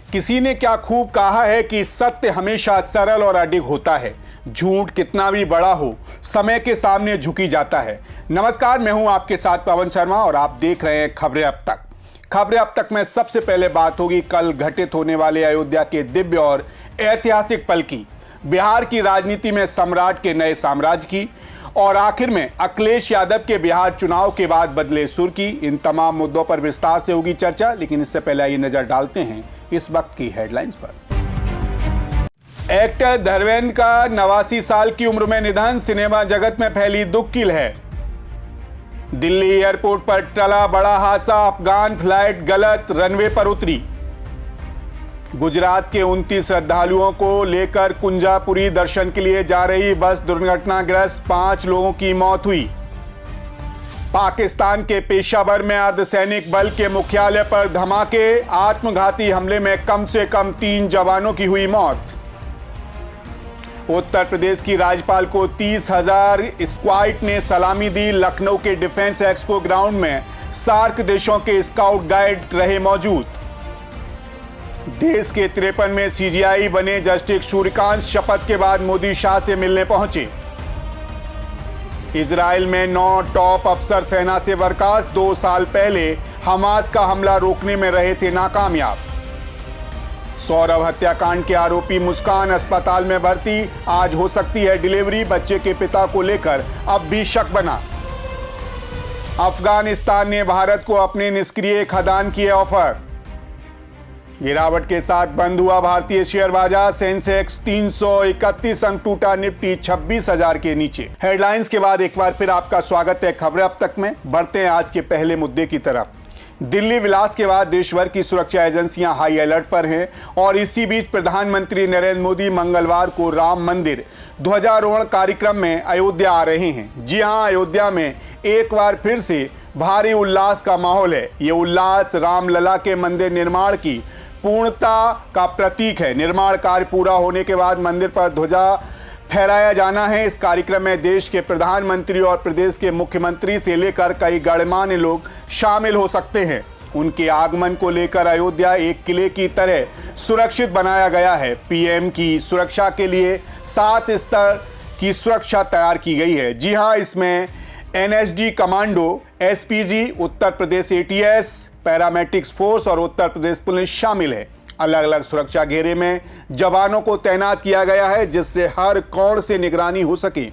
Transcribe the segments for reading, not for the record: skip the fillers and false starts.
किसी ने क्या खूब कहा है कि सत्य हमेशा सरल और अडिग होता है। झूठ कितना भी बड़ा हो, समय के सामने झुकी जाता है। नमस्कार, मैं हूं आपके साथ पवन शर्मा और आप देख रहे हैं खबरें अब तक। खबरें अब तक में सबसे पहले बात होगी कल घटित होने वाले अयोध्या के दिव्य और ऐतिहासिक पल की, बिहार की राजनीति में सम्राट के नए साम्राज्य की, और आखिर में अखिलेश यादव के बिहार चुनाव के बाद बदले सुर की। इन तमाम मुद्दों पर विस्तार से होगी चर्चा, लेकिन इससे पहले आइए नजर डालते हैं इस वक्त की हेडलाइंस पर। एक्टर धर्मेंद्र का 89 साल की उम्र में निधन, सिनेमा जगत में फैली दुख की लहर। दिल्ली एयरपोर्ट पर टला बड़ा हादसा, अफगान फ्लाइट गलत रनवे पर उतरी। गुजरात के 29 श्रद्धालुओं को लेकर कुंजापुरी दर्शन के लिए जा रही बस दुर्घटनाग्रस्त, 5 लोगों की मौत हुई। पाकिस्तान के पेशावर में अर्धसैनिक बल के मुख्यालय पर धमाके, आत्मघाती हमले में कम से कम 3 जवानों की हुई मौत। उत्तर प्रदेश की राज्यपाल को 30,000 स्क्वाड ने सलामी दी। लखनऊ के डिफेंस एक्सपो ग्राउंड में सार्क देशों के स्काउट गाइड रहे मौजूद। देश के 53 में सीजीआई बने जस्टिस सूर्यकांत शपथ के बाद मोदी शाह से मिलने पहुंचे। इजराइल में 9 टॉप अफसर सेना से बर्खास्त, 2 साल पहले हमास का हमला रोकने में रहे थे नाकामयाब। सौरभ हत्याकांड के आरोपी मुस्कान अस्पताल में भर्ती, आज हो सकती है डिलीवरी। बच्चे के पिता को लेकर अब भी शक बना। अफगानिस्तान ने भारत को अपने निष्क्रिय खदान किए ऑफर। गिरावट के साथ बंद हुआ भारतीय शेयर बाजार, सेंसेक्स 331 अंक टूटा, निफ्टी 26,000 के नीचे। हेडलाइंस के बाद एक बार फिर आपका स्वागत है खबरें अब तक में। बढ़ते हैं आज के पहले मुद्दे की तरफ। दिल्ली विलास के बाद देश भर की सुरक्षा एजेंसियां हाई अलर्ट पर हैं और इसी बीच प्रधानमंत्री नरेंद्र मोदी मंगलवार को राम मंदिर ध्वजारोहण कार्यक्रम में अयोध्या आ रहे हैं। जी हां, अयोध्या में एक बार फिर से भारी उल्लास का माहौल है। ये उल्लास रामलला के मंदिर निर्माण की पूर्णता का प्रतीक है। निर्माण कार्य पूरा होने के बाद मंदिर पर ध्वजा फहराया जाना है। इस कार्यक्रम में देश के प्रधानमंत्री और प्रदेश के मुख्यमंत्री से लेकर कई गणमान्य लोग शामिल हो सकते हैं। उनके आगमन को लेकर अयोध्या एक किले की तरह सुरक्षित बनाया गया है। पीएम की सुरक्षा के लिए 7 स्तर की सुरक्षा तैयार की गई है। जी हां, इसमें NSG commando, SPG, Uttar Pradesh ATS, पैरामेटिक्स force और उत्तर प्रदेश पुलिस शामिल है। अलग अलग सुरक्षा घेरे में जवानों को तैनात किया गया है, जिससे हर कोण से निगरानी हो सके।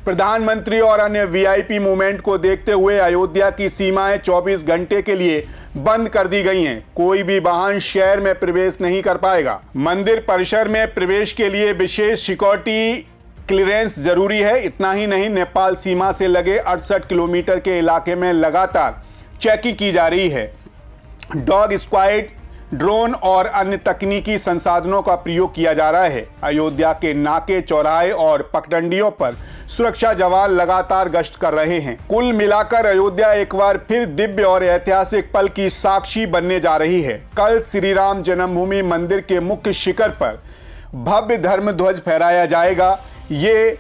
प्रधानमंत्री और अन्य वीआईपी मूवमेंट को देखते हुए अयोध्या की सीमाएं 24 घंटे के लिए बंद कर दी गई हैं। कोई भी वाहन शहर में प्रवेश नहीं कर पाएगा। मंदिर परिसर में प्रवेश के लिए विशेष सिक्योरिटी क्लियरेंस जरूरी है। इतना ही नहीं, नेपाल सीमा से लगे 68 किलोमीटर के इलाके में लगातार चेकिंग की जा रही है। डॉग स्क्वाड, ड्रोन और अन्य तकनीकी संसाधनों का प्रयोग किया जा रहा है। अयोध्या के नाके, चौराहे और पगडंडियों पर सुरक्षा जवान लगातार गश्त कर रहे हैं। कुल मिलाकर अयोध्या एक बार फिर दिव्य और ऐतिहासिक पल की साक्षी बनने जा रही है। कल श्री राम जन्मभूमि मंदिर के मुख्य शिखर पर भव्य धर्म ध्वज फहराया जाएगा। ये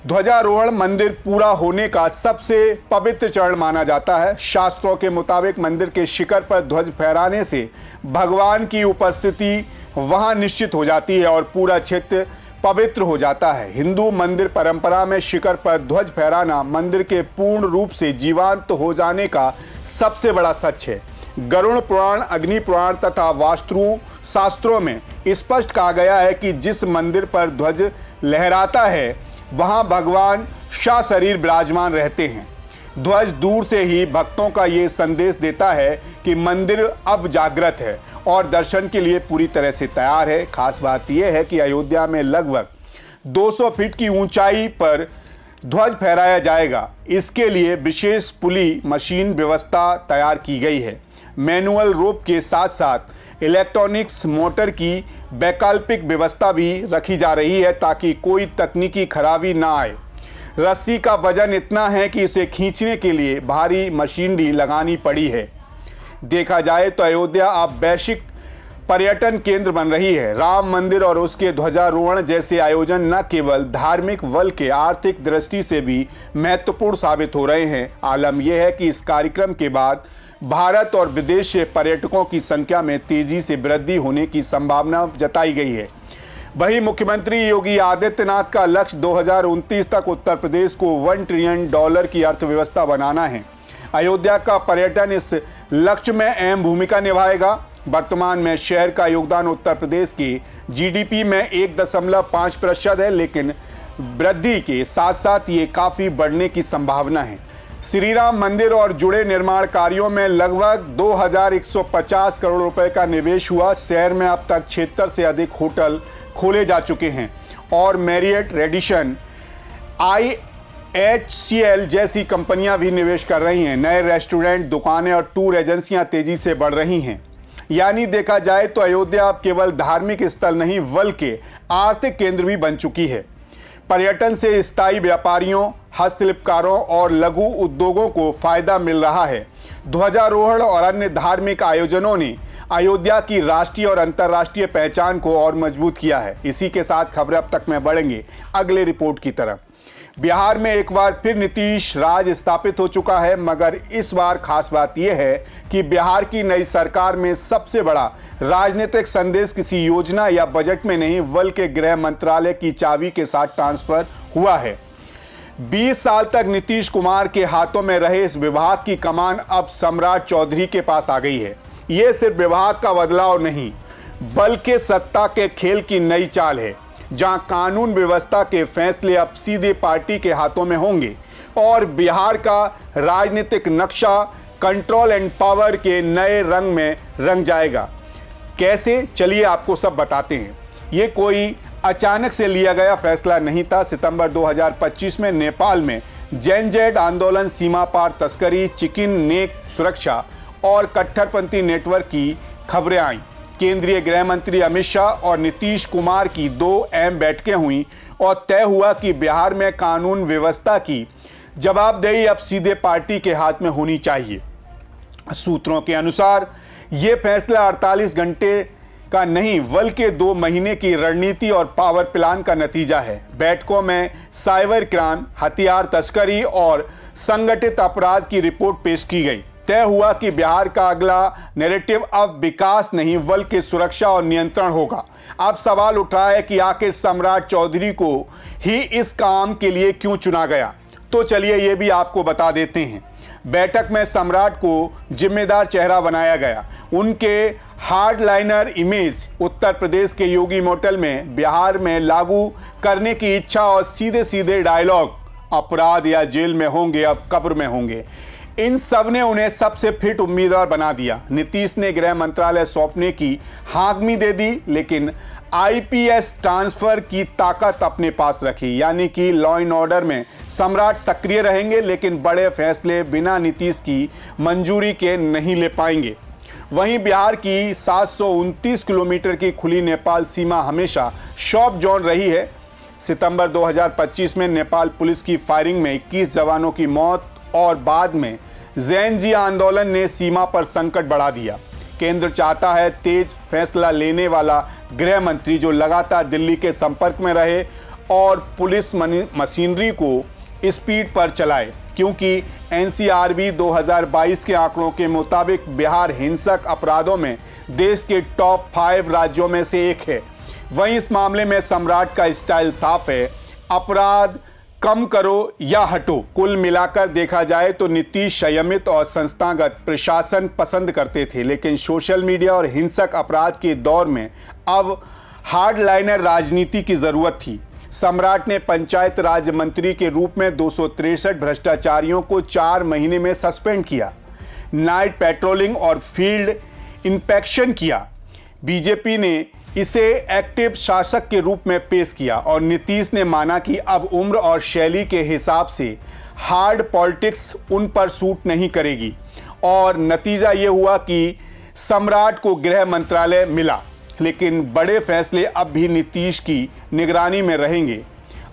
ध्वजारोहण मंदिर पूरा होने का सबसे पवित्र चरण माना जाता है। शास्त्रों के मुताबिक मंदिर के शिखर पर ध्वज फहराने से भगवान की उपस्थिति वहां निश्चित हो जाती है और पूरा क्षेत्र पवित्र हो जाता है। हिंदू मंदिर परंपरा में शिखर पर ध्वज फहराना मंदिर के पूर्ण रूप से जीवंत हो जाने का सबसे बड़ा सच है। गरुड़ पुराण, अग्नि पुराण तथा वास्तु शास्त्रों में स्पष्ट कहा गया है कि जिस मंदिर पर ध्वज लहराता है वहां भगवान सशरीर विराजमान रहते हैं। ध्वज दूर से ही भक्तों का ये संदेश देता है कि मंदिर अब जागृत है और दर्शन के लिए पूरी तरह से तैयार है। खास बात यह है कि अयोध्या में लगभग 200 फीट की ऊंचाई पर ध्वज फहराया जाएगा। इसके लिए विशेष पुली मशीन व्यवस्था तैयार की गई है। मैनुअल रोप के साथ साथ इलेक्ट्रॉनिक्स मोटर की वैकल्पिक व्यवस्था भी रखी जा रही है ताकि कोई तकनीकी खराबी ना आए। रस्सी का वजन इतना है कि इसे खींचने के लिए भारी मशीनरी लगानी पड़ी है। देखा जाए तो अयोध्या अब वैश्विक पर्यटन केंद्र बन रही है। राम मंदिर और उसके ध्वजारोहण जैसे आयोजन न केवल धार्मिक बल्कि आर्थिक दृष्टि से भी महत्वपूर्ण साबित हो रहे हैं। आलम यह है कि इस कार्यक्रम के बाद भारत और विदेश से पर्यटकों की संख्या में तेजी से वृद्धि होने की संभावना जताई गई है। वहीं मुख्यमंत्री योगी आदित्यनाथ का लक्ष्य 2029 तक उत्तर प्रदेश को $1 ट्रिलियन की अर्थव्यवस्था बनाना है। अयोध्या का पर्यटन इस लक्ष्य में अहम भूमिका निभाएगा। वर्तमान में शहर का योगदान उत्तर प्रदेश की जीडीपी में 1.5% है, लेकिन वृद्धि के साथ साथ ये काफी बढ़ने की संभावना है। श्री राम मंदिर और जुड़े निर्माण कार्यों में लगभग 2150 करोड़ रुपए का निवेश हुआ। शहर में अब तक 76 से अधिक होटल खोले जा चुके हैं और मैरियट, रेडिसन, IHCL जैसी कंपनियां भी निवेश कर रही हैं। नए रेस्टोरेंट, दुकानें और टूर एजेंसियां तेजी से बढ़ रही हैं। यानी देखा जाए तो अयोध्या अब केवल धार्मिक स्थल नहीं बल्कि आर्थिक केंद्र भी बन चुकी है। पर्यटन से स्थायी व्यापारियों, हस्तशिल्पकारों और लघु उद्योगों को फायदा मिल रहा है। ध्वजारोहण और अन्य धार्मिक आयोजनों ने अयोध्या की राष्ट्रीय और अंतर्राष्ट्रीय पहचान को और मजबूत किया है। इसी के साथ खबरें अब तक में बढ़ेंगे अगले रिपोर्ट की तरफ। बिहार में एक बार फिर नीतीश राज स्थापित हो चुका है, मगर इस बार खास बात यह है कि बिहार की नई सरकार में सबसे बड़ा राजनीतिक संदेश किसी योजना या बजट में नहीं बल्कि गृह मंत्रालय की चाबी के साथ ट्रांसफर हुआ है। 20 साल तक नीतीश कुमार के हाथों में रहे इस विभाग की कमान अब सम्राट चौधरी के पास आ गई है। ये सिर्फ विभाग का बदलाव नहीं बल्कि सत्ता के खेल की नई चाल है, जहां कानून व्यवस्था के फैसले अब सीधे पार्टी के हाथों में होंगे और बिहार का राजनीतिक नक्शा कंट्रोल एंड पावर के नए रंग में रंग जाएगा। कैसे, चलिए आपको सब बताते हैं। ये कोई अचानक से लिया गया फैसला नहीं था। सितंबर 2025 में नेपाल में जेनजेड आंदोलन, सीमा पार तस्करी, चिकन नेक सुरक्षा और कट्टरपंथी नेटवर्क की खबरें आईं। केंद्रीय गृह मंत्री अमित शाह और नीतीश कुमार की 2 अहम बैठकें हुई और तय हुआ कि बिहार में कानून व्यवस्था की जवाबदेही अब सीधे पार्टी के हाथ में होनी चाहिए। सूत्रों के अनुसार यह फैसला 48 घंटे का नहीं बल्कि 2 महीने की रणनीति और पावर प्लान का नतीजा है। बैठकों में साइबर क्राइम, हथियार तस्करी और संगठित अपराध की रिपोर्ट पेश की गई। तय हुआ कि बिहार का अगला नैरेटिव अब विकास नहीं बल्कि सुरक्षा और नियंत्रण होगा। अब सवाल उठा है कि आखिर सम्राट चौधरी को ही इस काम के लिए क्यों चुना गया। तो चलिए ये भी आपको बता देते हैं। बैठक में सम्राट को जिम्मेदार चेहरा बनाया गया। उनके हार्डलाइनर इमेज उत्तर प्रदेश के योगी मॉडल में बिहार में लागू करने की इच्छा और सीधे सीधे डायलॉग, अपराध या जेल में होंगे अब कब्र में होंगे, इन सब ने उन्हें सबसे फिट उम्मीदवार बना दिया। नीतीश ने गृह मंत्रालय सौंपने की हामी दे दी, लेकिन आईपीएस ट्रांसफर की ताकत अपने पास रखी। यानी कि लॉ एंड ऑर्डर में सम्राट सक्रिय रहेंगे, लेकिन बड़े फैसले बिना नीतीश की मंजूरी के नहीं ले पाएंगे। वहीं बिहार की 729 किलोमीटर की खुली नेपाल सीमा हमेशा शॉप जोन रही है। सितंबर 2025 में नेपाल पुलिस की फायरिंग में 21 जवानों की मौत और बाद में ज़ेनजी आंदोलन ने सीमा पर संकट बढ़ा दिया। केंद्र चाहता है तेज फैसला लेने वाला गृह मंत्री जो लगातार दिल्ली के संपर्क में रहे और पुलिस मशीनरी को स्पीड पर चलाए, क्योंकि एनसीआरबी 2022 के आंकड़ों के मुताबिक बिहार हिंसक अपराधों में देश के टॉप 5 राज्यों में से एक है। वहीं इस मामले में सम्राट का स्टाइल साफ है, अपराध कम करो या हटो। कुल मिलाकर देखा जाए तो नीतीश संयमित और संस्थागत प्रशासन पसंद करते थे, लेकिन सोशल मीडिया और हिंसक अपराध के दौर में अब हार्डलाइनर राजनीति की जरूरत थी। सम्राट ने पंचायत राज मंत्री के रूप में 263 भ्रष्टाचारियों को 4 महीने में सस्पेंड किया, नाइट पेट्रोलिंग और फील्ड इंस्पेक्शन किया। बीजेपी ने इसे एक्टिव शासक के रूप में पेश किया और नीतीश ने माना कि अब उम्र और शैली के हिसाब से हार्ड पॉलिटिक्स उन पर सूट नहीं करेगी और नतीजा ये हुआ कि सम्राट को गृह मंत्रालय मिला, लेकिन बड़े फैसले अब भी नीतीश की निगरानी में रहेंगे।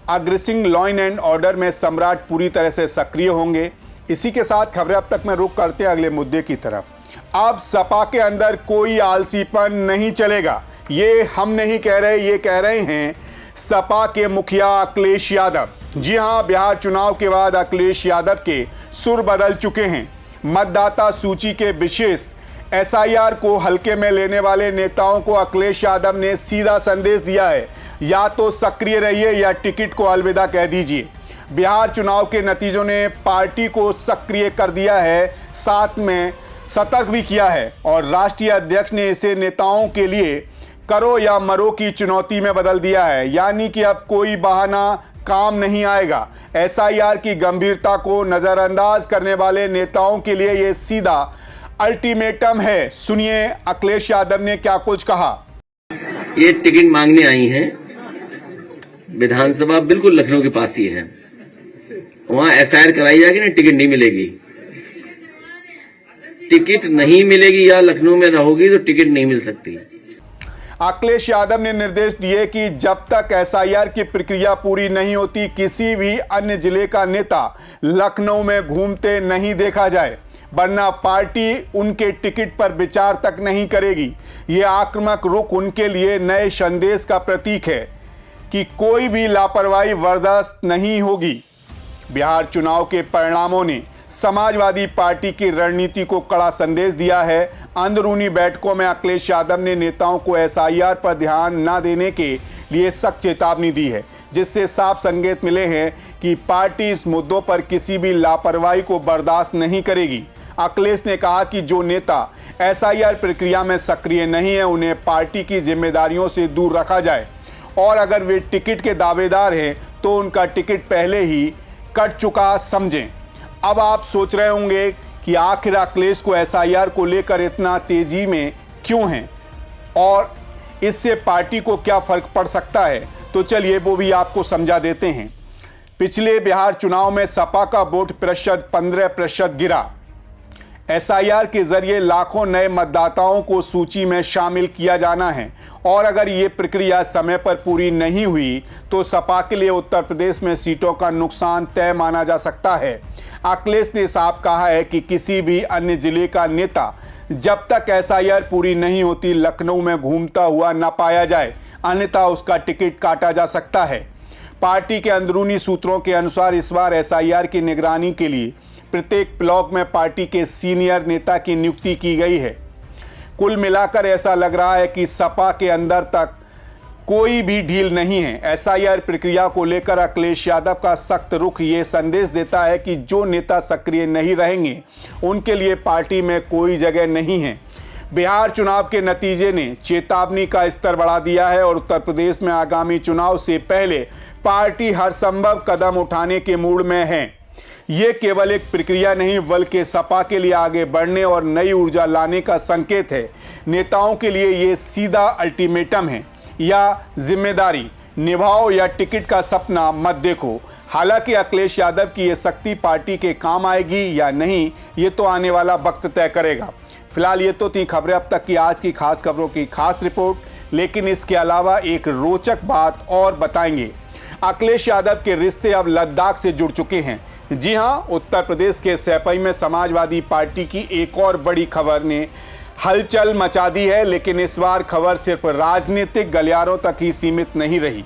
अग्रेसिव लॉ एंड ऑर्डर में सम्राट पूरी तरह से सक्रिय होंगे। इसी के साथ खबरें अब तक में रुख करते हैं अगले मुद्दे की तरफ। अब सपा के अंदर कोई आलसीपन नहीं चलेगा। ये हम नहीं कह रहे, ये कह रहे हैं सपा के मुखिया अखिलेश यादव। जी हां, बिहार चुनाव के बाद अखिलेश यादव के सुर बदल चुके हैं। मतदाता सूची के विशेष एसआईआर को हल्के में लेने वाले नेताओं को अखिलेश यादव ने सीधा संदेश दिया है, या तो सक्रिय रहिए या टिकट को अलविदा कह दीजिए। बिहार चुनाव के नतीजों ने पार्टी को सक्रिय कर दिया है, साथ में सतर्क भी किया है और राष्ट्रीय अध्यक्ष ने इसे नेताओं के लिए करो या मरो की चुनौती में बदल दिया है, यानी कि अब कोई बहाना काम नहीं आएगा। एसआईआर की गंभीरता को नजरअंदाज करने वाले नेताओं के लिए यह सीधा अल्टीमेटम है। सुनिए अखिलेश यादव ने क्या कुछ कहा। ये टिकट मांगने आई हैं, विधानसभा बिल्कुल लखनऊ के पास ही है, वहां एसआईआर कराई जाएगी ना, टिकट नहीं मिलेगी। टिकट नहीं मिलेगी या लखनऊ में रहोगी तो टिकट नहीं मिल सकती। अखिलेश यादव ने निर्देश दिए कि जब तक एसआईआर की प्रक्रिया पूरी नहीं होती, किसी भी अन्य जिले का नेता लखनऊ में घूमते नहीं देखा जाए, वरना पार्टी उनके टिकट पर विचार तक नहीं करेगी। यह आक्रामक रुख उनके लिए नए संदेश का प्रतीक है कि कोई भी लापरवाही बर्दाश्त नहीं होगी। बिहार चुनाव के परिणामों ने समाजवादी पार्टी की रणनीति को कड़ा संदेश दिया है। अंदरूनी बैठकों में अखिलेश यादव ने नेताओं को एसआईआर पर ध्यान न देने के लिए सख्त चेतावनी दी है, जिससे साफ संकेत मिले हैं कि पार्टी इस मुद्दों पर किसी भी लापरवाही को बर्दाश्त नहीं करेगी। अखिलेश ने कहा कि जो नेता एसआईआर प्रक्रिया में सक्रिय नहीं है, उन्हें पार्टी की जिम्मेदारियों से दूर रखा जाए और अगर वे टिकट के दावेदार हैं तो उनका टिकट पहले ही कट चुका समझें। अब आप सोच रहे होंगे कि आखिर अखिलेश को एसआईआर को लेकर इतना तेजी में क्यों है और इससे पार्टी को क्या फर्क पड़ सकता है, तो चलिए वो भी आपको समझा देते हैं। पिछले बिहार चुनाव में सपा का वोट प्रतिशत 15% गिरा। एसआईआर के जरिए लाखों नए मतदाताओं को सूची में शामिल किया जाना है और अगर ये प्रक्रिया समय पर पूरी नहीं हुई तो सपा के लिए उत्तर प्रदेश में सीटों का नुकसान तय माना जा सकता है। अखिलेश ने साफ कहा है कि किसी भी अन्य जिले का नेता जब तक एसआईआर पूरी नहीं होती लखनऊ में घूमता हुआ न पाया जाए, अन्यथा उसका टिकट काटा जा सकता है। पार्टी के अंदरूनी सूत्रों के अनुसार इस बार एसआईआर की निगरानी के लिए प्रत्येक ब्लॉक में पार्टी के सीनियर नेता की नियुक्ति की गई है। कुल मिलाकर ऐसा लग रहा है कि सपा के अंदर तक कोई भी ढील नहीं है। एसआईआर प्रक्रिया को लेकर अखिलेश यादव का सख्त रुख ये संदेश देता है कि जो नेता सक्रिय नहीं रहेंगे उनके लिए पार्टी में कोई जगह नहीं है। बिहार चुनाव के नतीजे ने चेतावनी का स्तर बढ़ा दिया है और उत्तर प्रदेश में आगामी चुनाव से पहले पार्टी हर संभव कदम उठाने के मूड में है। ये केवल एक प्रक्रिया नहीं बल्कि सपा के लिए आगे बढ़ने और नई ऊर्जा लाने का संकेत है। नेताओं के लिए ये सीधा अल्टीमेटम है, या जिम्मेदारी निभाओ या टिकट का सपना मत देखो। हालांकि अखिलेश यादव की ये शक्ति पार्टी के काम आएगी या नहीं, ये तो आने वाला वक्त तय करेगा। फिलहाल ये तो थी खबरें अब तक की आज की खास खबरों की खास रिपोर्ट, लेकिन इसके अलावा एक रोचक बात और बताएंगे। अखिलेश यादव के रिश्ते अब लद्दाख से जुड़ चुके हैं। जी हां, उत्तर प्रदेश के सैपई में समाजवादी पार्टी की एक और बड़ी खबर ने हलचल मचा दी है, लेकिन इस बार खबर सिर्फ राजनीतिक गलियारों तक ही सीमित नहीं रही।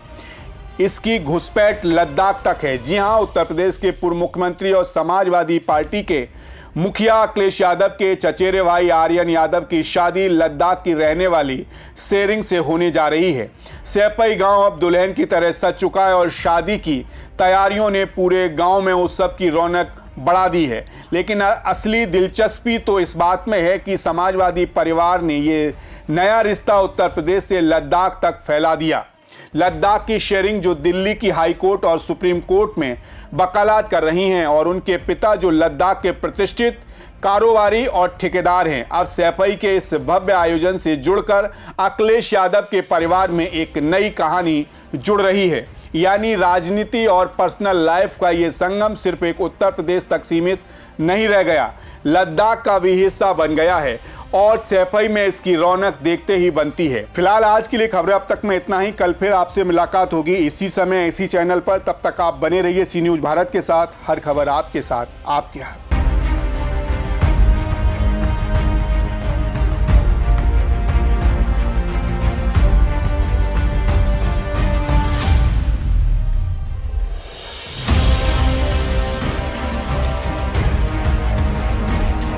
इसकी घुसपैठ लद्दाख तक है। जी हां, उत्तर प्रदेश के पूर्व मुख्यमंत्री और समाजवादी पार्टी के मुखिया अखिलेश यादव के चचेरे भाई आर्यन यादव की शादी लद्दाख की रहने वाली सेरिंग से होने जा रही है। सैपई गांव अब दुल्हन की तरह सज चुका है और शादी की तैयारियों ने पूरे गांव में उत्सव की रौनक बढ़ा दी है। लेकिन असली दिलचस्पी तो इस बात में है कि समाजवादी परिवार ने ये नया रिश्ता उत्तर प्रदेश से लद्दाख तक फैला दिया। लद्दाख की शेरिंग जो दिल्ली की हाई कोर्ट और सुप्रीम कोर्ट में वकालत कर रही हैं और उनके पिता जो लद्दाख के प्रतिष्ठित कारोबारी और ठेकेदार हैं, अब सैपई के इस भव्य आयोजन से जुड़कर अखिलेश यादव के परिवार में एक नई कहानी जुड़ रही है। यानी राजनीति और पर्सनल लाइफ का ये संगम सिर्फ एक उत्तर प्रदेश तक सीमित नहीं रह गया, लद्दाख का भी हिस्सा बन गया है और सैपई में इसकी रौनक देखते ही बनती है। फिलहाल आज के लिए खबरें अब तक में इतना ही। कल फिर आपसे मुलाकात होगी इसी समय इसी चैनल पर। तब तक आप बने रहिए सी न्यूज़ भारत के साथ। हर खबर आपके साथ, आपके हाथ।